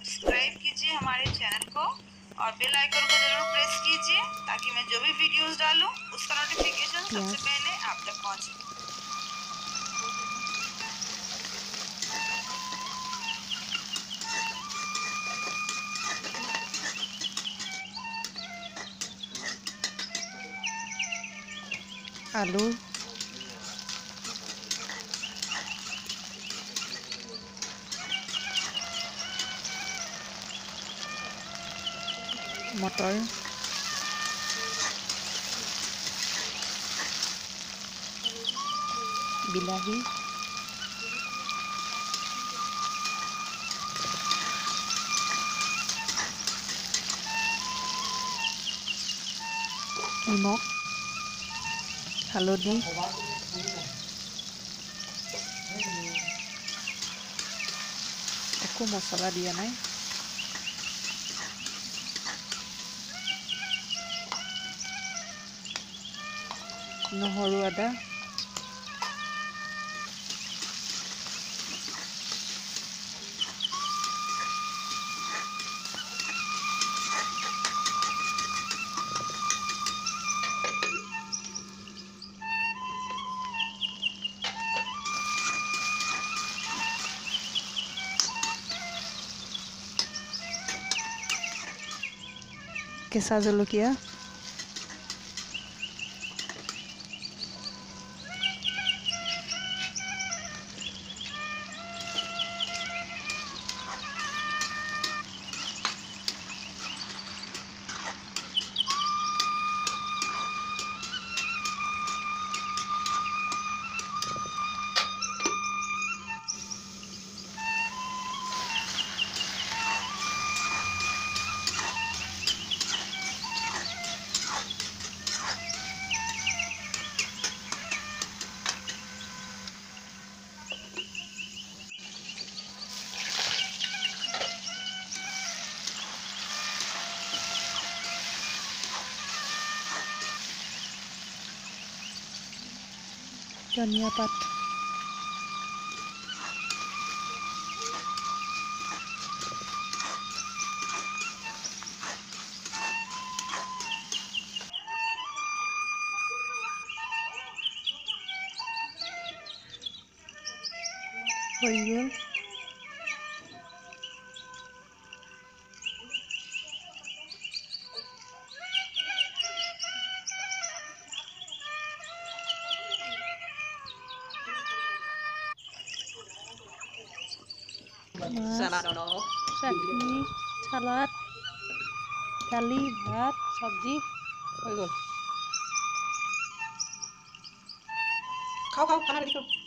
Subscribe कीजिए हमारे channel को और बेल आइकन को जरूर प्रेस कीजिए ताकि मैं जो भी वीडियोस डालूं उसका नोटिफिकेशन सबसे पहले आप तक पहुंचे। आलू मटर बिलाही निमख हालधि একো মছলা দিয়া নাই নহৰু আদা কেঁচা জলকীয়া ধনিয়া পাত হৈ গ'ল চাটনি সালাড দালি ভাত চব্জি হৈ গ'ল খাও খাও খানা রেডি করো।